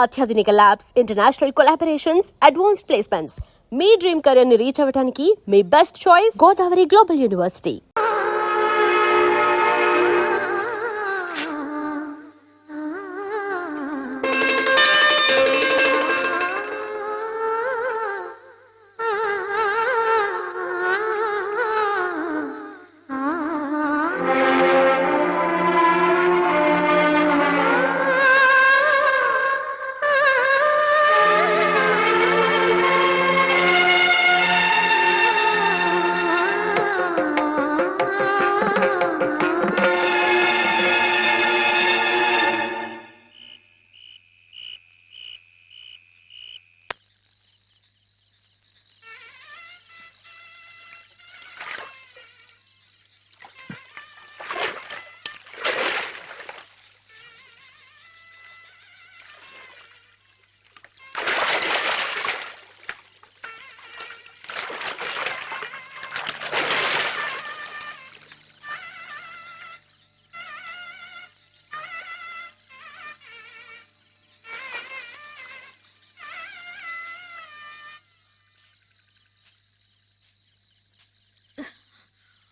అత్యాధునిక labs, international collaborations, advanced placements. మీ dream career ని రీచ్ అవ్వడానికి మీ best choice Godavari global university.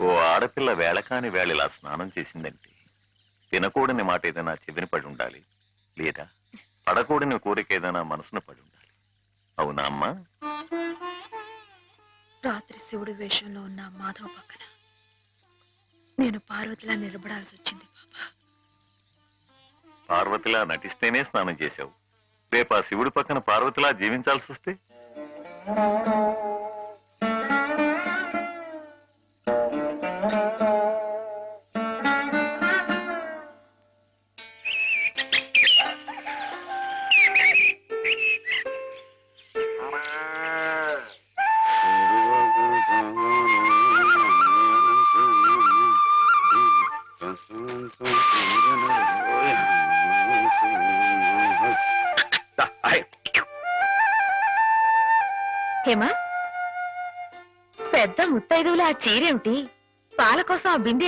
ఓ ఆడపిల్ల వేళకాని వేళ ఇలా స్నానం చేసిందంటే తినకూడని మాట ఏదైనా చెవిని పడి ఉండాలి, లేదా పడకూడని కోరిక ఏదైనా మనసును పడి ఉండాలి. అవునా అమ్మా? రాత్రి శివుడి వేషంలో ఉన్న మాధవ్ పక్కన నేను పార్వతిలా నిలబడాల్సి వచ్చింది బాబా. పార్వతిలా నటిస్తేనే స్నానం చేశావు. రేపు ఆ శివుడి పక్కన పార్వతిలా జీవించాల్సి వస్తే? హేమా, పెద్ద ముత్తైదువులు ఆ చీరేమిటి, పాల కోసం ఆ బిందె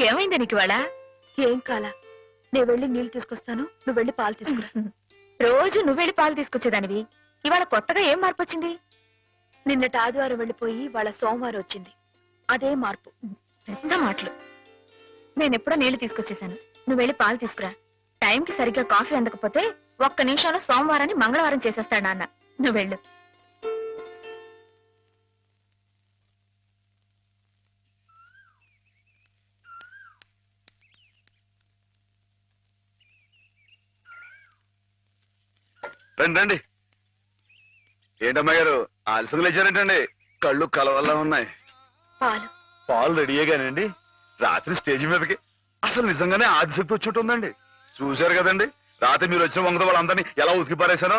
ఏమైంది నీకు ఇవాళ? ఏం కాలా, నేను వెళ్ళి నీళ్లు తీసుకొస్తాను, నువ్వు వెళ్ళి పాలు తీసుకురా. రోజు నువ్వు వెళ్ళి పాలు తీసుకొచ్చేదానివి, ఇవాళ కొత్తగా ఏం మార్పు వచ్చింది? నిన్నటి ఆదివారం వెళ్ళిపోయి వాళ్ళ సోమవారం వచ్చింది, అదే మార్పు. పెద్ద మాటలు. నేనెప్పుడో నీళ్లు తీసుకొచ్చేసాను, నువ్వు వెళ్ళి పాలు తీసుకురా. టైంకి సరిగ్గా కాఫీ అందకపోతే ఒక్క నిమిషంలో సోమవారాన్ని మంగళవారం చేసేస్తాడు నాన్న. నువ్వు వెళ్ళు. రండి రండి. ఏంటమ్మా గారు ఆలస్యం లేచారంటండి? కళ్ళు కలవల్లా ఉన్నాయి. పాలు పాలు రెడీయేగానండి. రాత్రి స్టేజ్ మీదకి అసలు నిజంగానే ఆదిశక్తి వచ్చి ఉంటుందండి. చూశారు కదండి రాత్రి మీరు వచ్చిన వంగతో వాళ్ళందరినీ ఎలా ఉతికి పారేశానో.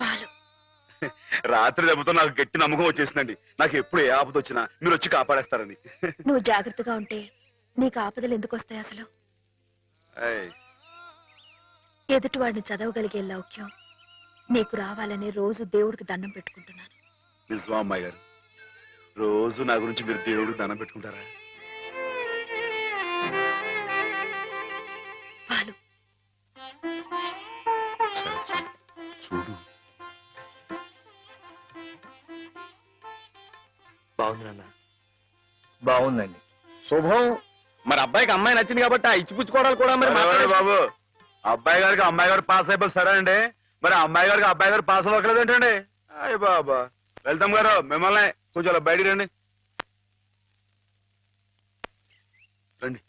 పాలు రాత్రి దెబ్బతో నాకు గట్టి నమ్మకం వచ్చేసిందండి. నాకు ఎప్పుడు ఏ ఆపద వచ్చినా మీరు వచ్చి కాపాడేస్తారని. నువ్వు జాగ్రత్తగా ఉంటే నీకు ఆపదలు ఎందుకు వస్తాయి అసలు? ఎదుటివాడిని చదవగలిగే లౌక్యం నీకు రావాలని రోజు దేవుడికి దండం పెట్టుకుంటున్నాను. నిజమా అమ్మాయి గారు? రోజు నా గురించి మీరు దేవుడికి దండం పెట్టుకుంటారా? పాలు చూడు. బాగుంది నాన్న, బాగుందండి. శుభం. మరి అబ్బాయికి అమ్మాయి నచ్చింది కాబట్టి ఆ ఇచ్చిపుచ్చుకోవడాలు కూడా మరి బాబు, అబ్బాయి గారికి అమ్మాయి గారు పాస్ అయిపోయి సరే అండి, మరి అమ్మాయి గారికి అబ్బాయి గారు పాస్ అవ్వట్లేదు ఏంటండి? అయ్య బాబా. వెళ్తాం గారు, మిమ్మల్ని కొంచెం అలా బయటికి రండి. రండి.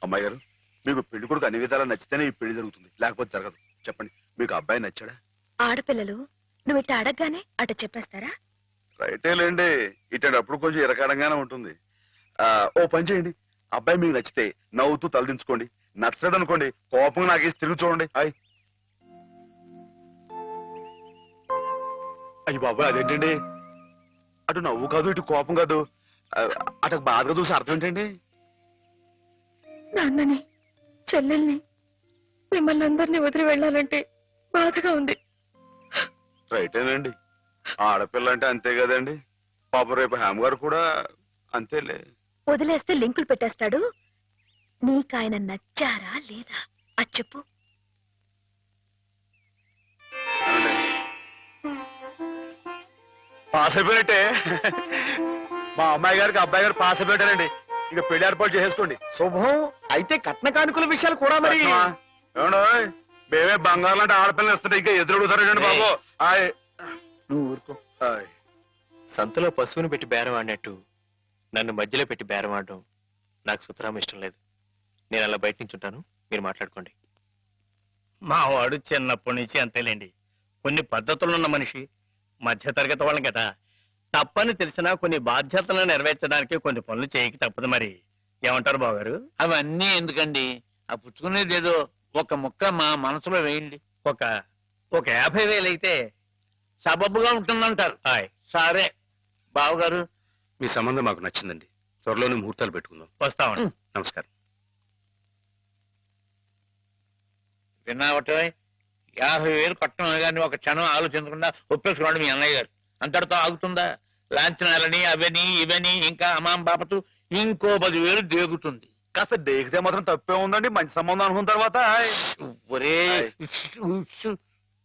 అమ్మాయి గారు, మీకు పెళ్లి కొడుకు అన్ని విధాలా నచ్చితేనే ఈ పెళ్లి జరుగుతుంది, లేకపోతే జరగదు. చెప్పండి, మీకు అబ్బాయి నచ్చాడా? ఆడపిల్లలు నువ్వు ఇట్ట అడగగానే అట చెప్పేస్తారా? రైటేలేండి, ఇటప్పుడు కొంచెం ఇరకాడంగానే ఉంటుంది. ఓ పని చేయండి, అబ్బాయి మీకు నచ్చితే నవ్వుతూ తలదించుకోండి, నచ్చలేదు అనుకోండి కోపంగా నాకేసి తిరిగి చూడండి. అయ్యి బాబాయ్, అదేంటండి? అటు నవ్వు కాదు, ఇటు కోపం కాదు, అటు బాధగా చూసి అర్థం ఏంటండి? నాన్నని, చెల్లెల్ని, మిమ్మల్ని అందరినీ వదిలి వెళ్ళాలంటే బాధగా ఉంది. రైటేనండి, ఆడపిల్ల అంటే అంతే కదండి. పాప రేపు హేమ గారు కూడా అంతేలే. వదిలేస్తే లింకులు పెట్టేస్తాడు. నీకాయన నచ్చారా లేదా అది చెప్పు. పాస్ అయిపోయినట్టే. మా అమ్మాయి గారికి అబ్బాయి గారు పాస్ అయిపోయారండి. ఇక పెళ్లి ఏర్పాటు చేసేసుకోండి. శుభం. అయితే కట్న కానుకల విషయాలు కూడా మరి ఏమండో మేమే బంగారం లాంటి ఆడపిల్లలు ఇస్తుంటే ఇంకా ఎదురుడుతారండి బాబు. ఆయ్. నువ్వు ఊరుకో. ఆయ్. సంతలో పశువుని పెట్టి బేరం ఆడినట్టు నన్ను మధ్యలో పెట్టి బేరం ఆడడం నాకు సుతరాం ఇష్టం లేదు. నేను అలా బయట నుంచి ఉంటాను, మీరు మాట్లాడుకోండి. మా వాడు చిన్నప్పటి నుంచి అంతేలేండి. కొన్ని పద్ధతులున్న మనిషి, మధ్యతరగతి వాళ్ళం కదా. తప్పని తెలిసినా కొన్ని బాధ్యతలను నెరవేర్చడానికి కొన్ని పనులు చేయక తప్పదు. మరి ఏమంటారు బావగారు? అవన్నీ ఎందుకండి? ఆ పుచ్చుకునేది ఏదో ఒక ముక్క మా మనసులో వేయండి. ఒక 50,000 అయితే సబబుగా ఉంటుందంటారు. హాయ్, సరే బావగారు, మీ సంబంధం మాకు నచ్చిందండి. త్వరలోనే ముహూర్తాలు పెట్టుకుందాం. వస్తామండి. నమస్కారం. విన్నావటే 50,000 కట్టడం కానీ ఒక క్షణం ఆలోచించకుండా ఒప్పేసుకోండి మీ అన్నయ్య గారు. అంతటితో ఆగుతుందా? లాంఛనాలని అవని ఇవని ఇంకా అమాం బాపతు ఇంకో 10,000 దేగుతుంది. కాస్త డేకితే మాత్రం తప్పే ఉందండి. మంచి సంబంధం అనుకున్న తర్వాత ఆయ్. ఒరే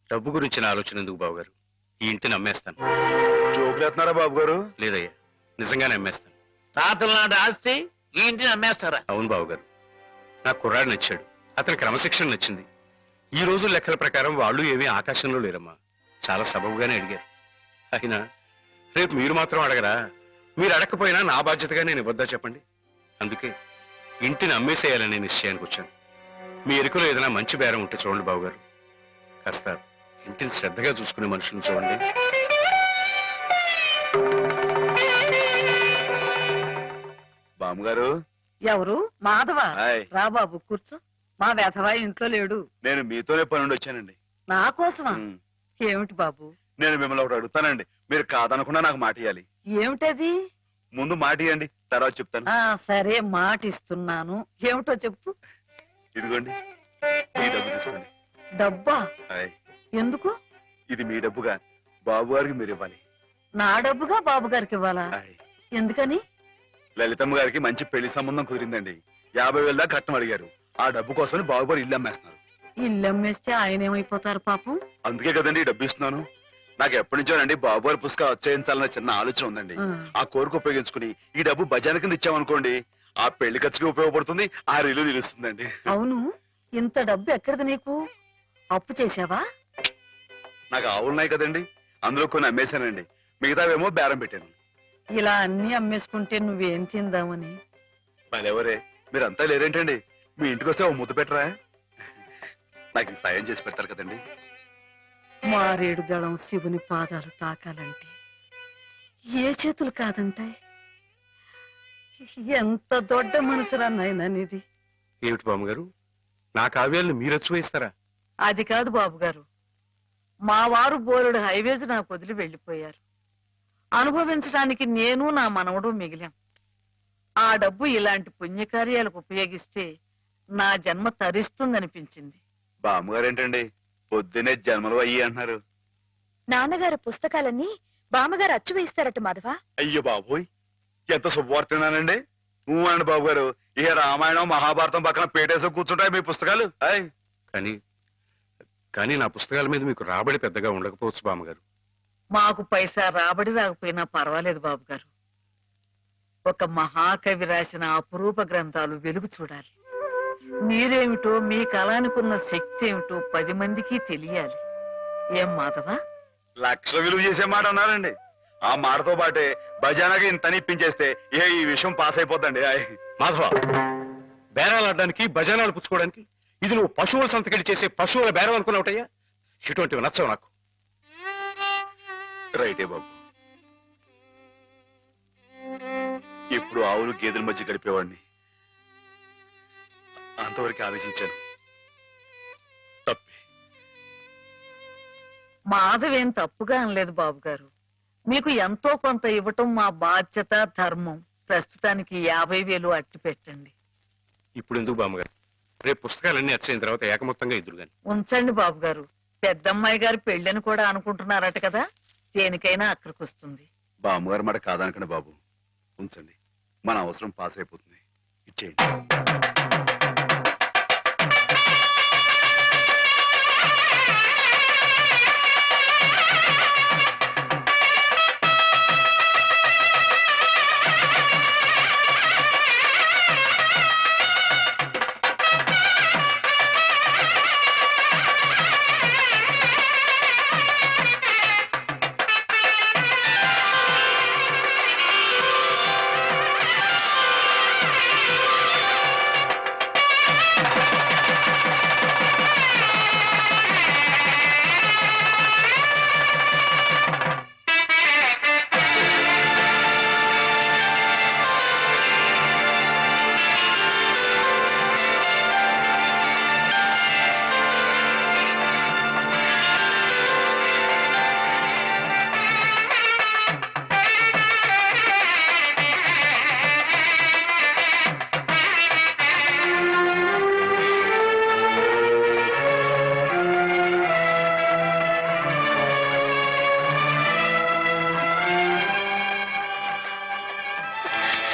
డబ్బు గురించిన ఆలోచన ఎందుకు బావగారు? ఈ ఇంటిని అమ్మేస్తాను. జోకులు ఎత్తున్నారా బాబు గారు? లేదయ్యా, నిజంగానే అమ్మేస్తాను. తాతల నాటి ఆస్తి ఈ ఇంటిని అమ్మేస్తారా? అవును బావగారు, నాకు కుర్రాడు నచ్చాడు. అతని క్రమశిక్షణ నచ్చింది. ఈ రోజు లెక్కల ప్రకారం వాళ్ళు ఏమీ ఆకాశంలో లేరమ్మా. చాలా సబబుగానే అడిగారు. అయినా రేపు మీరు మాత్రం అడగరా? మీరు అడగకపోయినా నా బాధ్యతగా నేను ఇవ్వద్దా చెప్పండి? అందుకే ఇంటిని అమ్మేసేయాలనే నిశ్చయానికి వచ్చాను. మీ ఎరుకలో ఏదైనా మంచి బేరం ఉంటే చూడండి బావగారు. కాస్త ఇంటిని శ్రద్ధగా చూసుకునే మనుషులను చూడండి. బామ్మగారు. ఎవరు? మాధవ. ఆయ్. రా బాబు కూర్చో. మా వెధవా ఇంట్లో లేడు. నేను మీతోనే పని నుండి వచ్చానండి. నా కోసమా? ఉమ్. ఏమిటి బాబు? నేను మిమ్మల్ని ఒకటి అడుగుతానండి. మీరు కాదనకుండా నాకు మాట ఇవ్వాలి. ఏమిటది? ముందు మాట ఇవ్వండి, తర్వాత చెప్తాను. సరే, మాట ఇస్తున్నాను. ఏమిటో చెప్పు. ఇదిగోండి, ఈ డబ్బు తీసుకోండి. డబ్బా? ఆయ్. ఎందుకు? ఇది మీ డబ్బుగా బాబు గారికి మీరు ఇవ్వాలి. నా డబ్బుగా బాబు గారికి ఇవ్వాలా? ఆయ్. ఎందుకని? లలితమ్మ గారికి మంచి పెళ్లి సంబంధం కుదిరిందండి. 50,000 దాకా కట్నం అడిగారు. ఆ డబ్బు కోసం బాబు గారు ఇల్లు అమ్మేస్తున్నారు. ఇల్లు అమ్మేస్తే ఆయన ఏమైపోతారు పాపం? అందుకే కదండి ఈ డబ్బు ఇస్తున్నాను. నాకు ఎప్పటి నుంచోనండి బాబు గారి పుస్తకాలు వచ్చేయించాలన్న చిన్న ఆలోచన ఉందండి. ఆ కోరిక ఉపయోగించుకుని ఈ డబ్బు బజార్ కింద ఇచ్చామనుకోండి, ఆ పెళ్లి ఖర్చుకి ఉపయోగపడుతుంది, ఆ ఇల్లు నిలుస్తుందండి. అవును, ఇంత డబ్బు ఎక్కడిది నీకు? అప్పు చేశావా? నాకు ఆవులున్నాయి కదండి, అందులో కొన్ని అమ్మేశానండి. మిగతావేమో బేరం పెట్టాను. ఇలా అన్ని అమ్మేసుకుంటే నువ్వేం తిందామని. మళ్ళెవరే మీరంతా లేరేంటండి? మీ ఇంటికి వస్తే ఓ ముద్దు పెట్టరా? నాకు ఈ సాయం చేసి పెడతారు కదండి. మారేడు దళం శివుని పాదాలు తాకాలంటే ఏ చేతులు కాదంటాయి? ఎంత దొడ్డ మనసురా నాయనా నీది. ఏమిటి బామ్మగారు, నా కావ్యాలను మీరు అచ్చువేస్తారా? అది కాదు బాబు గారు, మా వారు బోలుడు హైవేస్ నాకు వదిలి వెళ్లిపోయారు. అనుభవించడానికి నేను నా మనవడు మిగిలాం. ఆ డబ్బు ఇలాంటి పుణ్యకార్యాలకు ఉపయోగిస్తే నా జన్మ తరిస్తుందనిపించింది. బామ్మగారు ఏంటండి పొద్దునే జన్మలు అయ్యి అంటున్నారు? నాన్నగారు పుస్తకాలన్నీ బామ్మగారు అచ్చు వేయిస్తారట మాధవ. అయ్యో బాబోయ్, ఎంత శుభవార్తేనానండి. అనండి బాబు గారు, ఇక రామాయణం మహాభారతం పక్కన పేటేసి కూర్చుంటాయి మీ పుస్తకాలు. ఆయ్. కానీ నా పుస్తకాల మీద మీకు రాబడి పెద్దగా ఉండకపోవచ్చు బామ్మగారు. మాకు పైసా రాబడి రాకపోయినా పర్వాలేదు బాబు గారు. ఒక మహాకవి రాసిన అపురూప గ్రంథాలు వెలుగు చూడాలి. మీరేమిటో, మీ కళానికున్న శక్తి ఏమిటో 10 మందికి తెలియాలి. ఏం మాధవా? లక్ష విలువ చేసే మాట అన్నారండి. ఆ మాటతో పాటే భజానాగా ఇంత ఇప్పించేస్తే ఈ విషయం పాస్ అయిపోద్దండి. ఆయ్. మాధవ, బేరాలు ఆడడానికి భజనాలు పుచ్చుకోవడానికి ఇది నువ్వు పశువుల సంతకెళ్ళి చేసే పశువుల బేరం అనుకున్నావుటయ్యా? ఇటువంటివి నచ్చవు నాకు. రైటే బాబు, ఇప్పుడు ఆవులు గేదెల మధ్య గడిపేవాడిని. అంతవరకు ఆలోచించాను. తప్పే. మాధవేం తప్పుగా అనలేదు బాబు గారు. మీకు ఎంతో కొంత ఇవ్వటం మా బాధ్యత, ధర్మం. ప్రస్తుతానికి 50,000 అట్టి పెట్టండి. ఇప్పుడు ఎందుకు బామ్మగారు? రేపు పుస్తకాలన్నీ వచ్చైన తర్వాత ఏకమొత్తంగా ఇద్దరు గాని. ఉంచండి బాబు గారు. పెద్దమ్మాయి గారు పెళ్ళని కూడా అనుకుంటున్నారట కదా, దేనికైనా అక్కడికి వస్తుంది. బామ్మగారు మాట కాదనకండి బాబు, ఉంచండి. మన అవసరం పాస్ అయిపోతుంది. ఇచ్చేయండి.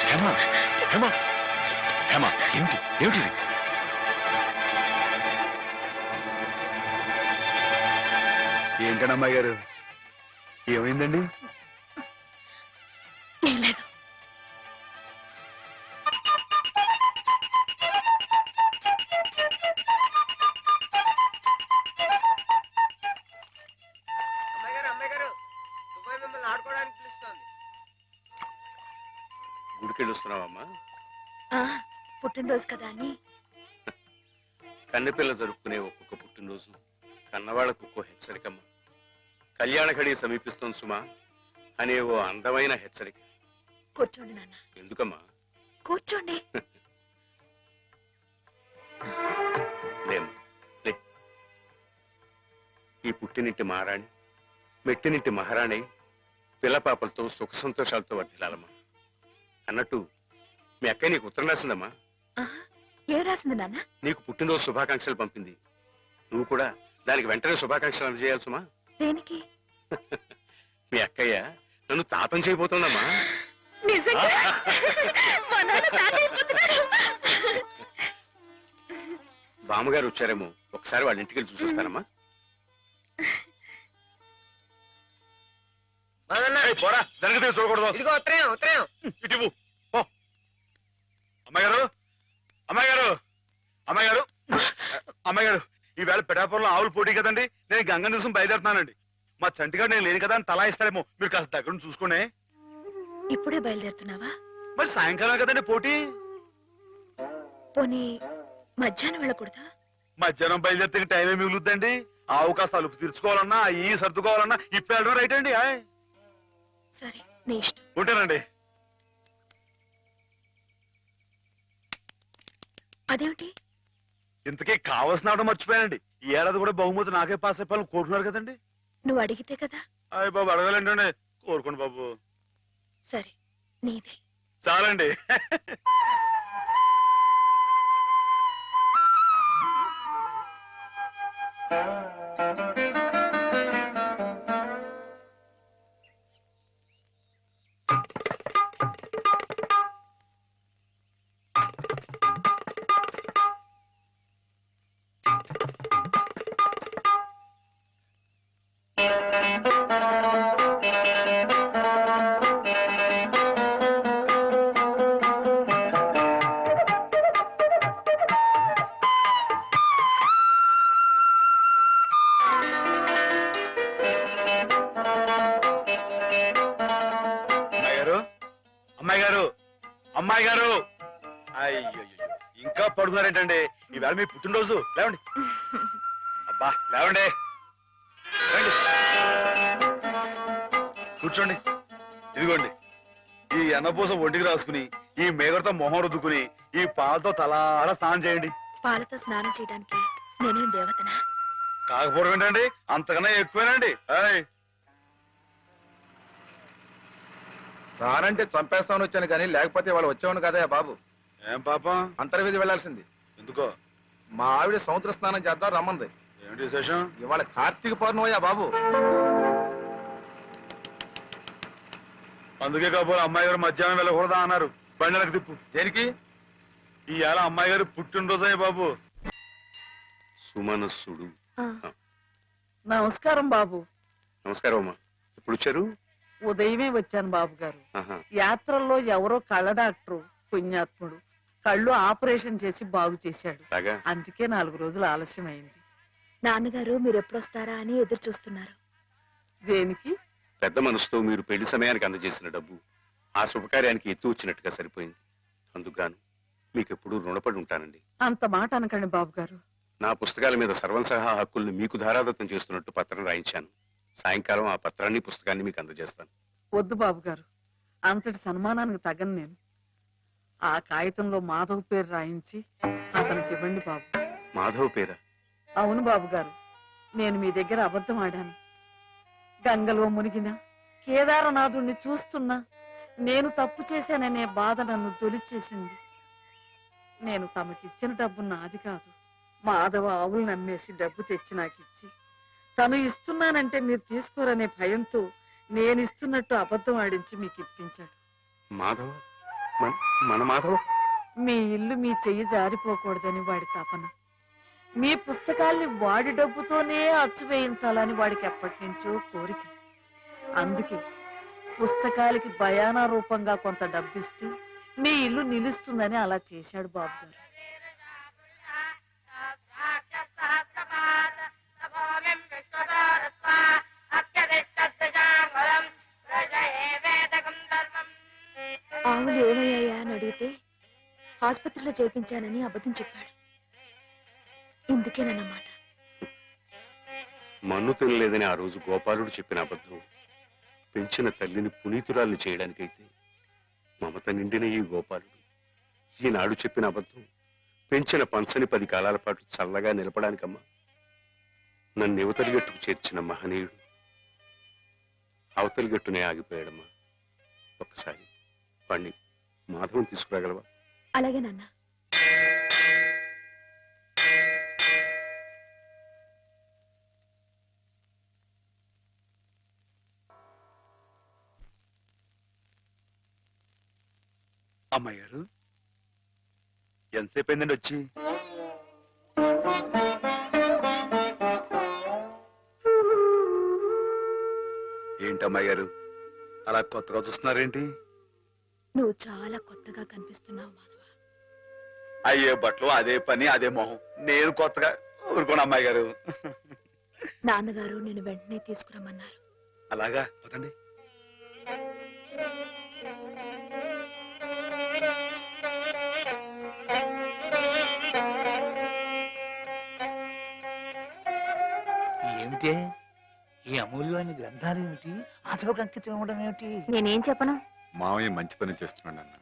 హేమా హేమా హేమా ఏమిటి ఏమిటి ఏంటండి అమ్మాయి గారు, ఏమైందండి? ఏం లేదు. గుడికి వెళ్ళొస్తున్నావమ్మా? ఆ, పుట్టినరోజు కదా అని. కన్నెపిల్ల జరుపుకునే ఒక్కొక్క పుట్టినరోజు కన్నవాళ్లకు ఒక్కో హెచ్చరికమ్మ. కళ్యాణ ఘడి సమీపిస్తోంది సుమా అనే ఓ అందమైన హెచ్చరిక. కూర్చోండి నాన్న, ఎందుకమ్మా? కూర్చోండి. లేమ్మా లే. ఈ పుట్టినింటి మహారాణి మెట్టినింటి మహారాణి పిల్లపాపలతో సుఖ సంతోషాలతో వర్ధిల్లాలమ్మా. అన్నట్టు మీ అక్కయ్య నీకు ఉత్తరం రాసిందమ్మా. ఆహా, ఏం రాసింది నాన్న? నీకు పుట్టినరోజు శుభాకాంక్షలు పంపింది. నువ్వు కూడా దానికి వెంటనే శుభాకాంక్షలు అందజేయాలి సుమా. దేనికి? మీ అక్కయ్య నన్ను తాతం చేయబోతోందమ్మా. నిజంగా? మా నాన్న తాత అయిపోతున్నారు. బామ్మగారు వచ్చారేమో, ఒకసారి వాళ్ళ ఇంటికి వెళ్ళి చూసొస్తానమ్మా. పోరా, జరగదు, చూడకూడదు. ఇదిగో ఉత్తరం ఉత్తరం. ఇటు అమ్మాయి గారు, అమ్మాయి గారు, అమ్మాయి గారు, అమ్మాయి గారు, ఈవేళ పిఠాపురంలో ఆవులు పోటీ కదండి. నేను గంగ దివసం బయలుదేరుతున్నానండి. మా చంటిగాడు నేను లేని కదా అని తలా ఇస్తారేమో, మీరు కాస్త దగ్గర నుంచి చూసుకోండి. ఇప్పుడే బయలుదేరుతున్నావా? మరి సాయంకాలం కదండి పోటీ. పోనీ మధ్యాహ్నం వెళ్ళకూడదా? మధ్యాహ్నం బయలుదేరితే టైం ఏమి మిగులుద్దండి. ఆవు కాస్త అలుపు తీర్చుకోవాలన్నా, ఈ సర్దుకోవాలన్నా ఇప్పుడు వెళ్ళడం రైట్ అండి. సరే, నీ ఇష్టం. ఉంటానండి. అదేమిటి? ఇంతకీ కావాల్సిన ఆవిడ మర్చిపోయానండి. ఈ ఏడాది కూడా బహుమతి నాకే పాస్ అయిపోవాలని కోరుకున్నారు కదండి. నువ్వు అడిగితే కదా. అయ్య బాబు, అడగాలండి. కోరుకోండి బాబు. సరే, నీదే. చాలండి. అమ్మాయి గారు, అమ్మాయి గారు, అయ్యో ఇంకా పడుకున్నారేంటండి? ఈవేళ మీ పుట్టినరోజు. లేవండి, అబ్బా లేవండి, రండి, కూర్చోండి. ఇదిగోండి, ఈ ఎన్నపూస ఒంటికి రాసుకుని, ఈ మేగడతో మొహం రుద్దుకుని, ఈ పాలతో తలారా స్నానం చేయండి. పాలతో స్నానం చేయడానికి నేనేం దేవతనా? కాకపోవడం ఏంటండి, అంతకన్నా ఎక్కువేనండి. రానంటే చంపేస్తామని వచ్చాను కానీ లేకపోతే వాళ్ళు వచ్చేవాడు కదా బాబు. ఏం పాపం? అంతర్వేది వెళ్లాల్సింది. ఎందుకో? మా ఆవిడ సముద్ర స్నానం చేద్దాం రమ్మంది. ఏమిటి విశేషం? ఇవాళ కార్తీక పౌర్ణమయ్యా బాబు. అందుకే కాబోలు అమ్మాయి గారు మధ్యాహ్నం వెళ్ళకూడదా అన్నారు. బండలకు తిప్పు. దేనికి? ఇవాళ అమ్మాయి గారు పుట్టినరోజే బాబు. సుమనస్సుడు. నమస్కారం బాబు. నమస్కారం అమ్మా. ఎప్పుడు వచ్చారు? ఉదయమే వచ్చాను బాబు గారు. ఆహా. యాత్రల్లో ఎవరో కళ్ళ డాక్టరు పుణ్యాత్ముడు కళ్ళు ఆపరేషన్ చేసి బాగు చేశాడు. అలాగా? అందుకే 4 రోజులు ఆలస్యం అయింది. నాన్నగారు మీరు ఎప్పుడొస్తారా అని ఎదురు చూస్తున్నారు. దేనికి? పెద్ద మనసుతో మీరు పెళ్లి సమయానికి అందజేసిన డబ్బు ఆ శుభకార్యానికి ఎత్తు వచ్చినట్టుగా సరిపోయింది. అందుకుగాను మీకెప్పుడు రుణపడి ఉంటానండి. అంత మాట అనకండి బాబు గారు. నా పుస్తకాల మీద సర్వసహా హక్కుల్ని మీకు ధారాదత్తం చేస్తున్నట్టు పత్రం రాయించాను. సాయంకాలం ఆ పత్రాన్ని పుస్తకాన్ని మీకు అందజేస్తాను. వద్దు బాబు గారు, అంతటి సన్మానానికి తగను నేను. ఆ కాగితంలో మాధవ్ పేరు రాయించి అతనికి ఇవ్వండి బాబు. మాధవ్ పేరా? అవును బాబు గారు, నేను మీ దగ్గర అబద్ధం ఆడాను. గంగలో మునిగిన కేదారనాథుణ్ణి చూస్తున్నా నేను తప్పు చేశాననే బాధ నన్ను తొలిచేసింది. నేను తమకిచ్చిన డబ్బు నాది కాదు. మాధవ ఆవులు నమ్మేసి డబ్బు తెచ్చి నాకిచ్చి తను ఇస్తున్నానంటే మీరు తీసుకోరనే భయంతో నేను ఇస్తున్నట్టు అబద్ధం ఆడించి మీకు ఇప్పించాడు. మాధవ? మన మాధవ? మీ ఇల్లు మీ చెయ్యి జారిపోకూడదని వాడి తపన. మీ పుస్తకాల్ని వాడి డబ్బుతోనే అచ్చు వేయించాలని వాడికి ఎప్పటి నుంచో కోరిక. అందుకే పుస్తకాలకి బయానా రూపంగా కొంత డబ్బిస్తే మీ ఇల్లు నిలుస్తుందని అలా చేశాడు బాబు గారు. ఆవులు ఏమయ్యాయా అని అడిగితే ఆసుపత్రిలో చేర్పించానని అబద్ధం చెప్పాడు. ఇందుకేనన్నమాట. మన్ను తినలేదని ఆ రోజు గోపాలుడు చెప్పిన అబద్ధం పెంచిన తల్లిని పునీతురాల్ని చేయడానికైతే మమత నిండిన ఈ గోపాలుడు ఈనాడు చెప్పిన అబద్ధం పెంచిన పంచని 10 కాలాల పాటు చల్లగా నిలపడానికమ్మా. నన్ను యువతలి గట్టుకు చేర్చిన మహనీయుడు అవతలి గట్టునే ఆగిపోయాడమ్మా. ఒక్కసారి పండి మాధవం తీసుకురాగలవా? అలాగే నాన్న. అమ్మాయి గారు ఎంతసేపు అయిందండి వచ్చి? ఏంటమ్మాయి గారు అలా కొత్తగా చూస్తున్నారేంటి? నువ్వు చాలా కొత్తగా కనిపిస్తున్నావు మాధవ. అయ్యే బట్టలు అదే పని అదే మొహం. నేను కొత్తగా ఊరుకోను అమ్మాయి గారు. నాన్నగారు నేను వెంటనే తీసుకురమ్మన్నారు. అలాగా పదండి. ఏమిటి ఈ అమూల్యమైన గ్రంథాలు ఏమిటి? ఆటోకి అంకితం ఇవ్వడం ఏమిటి? నేనేం చెప్పను. మావయ్య మంచి పని చేస్తున్నాడు అన్న.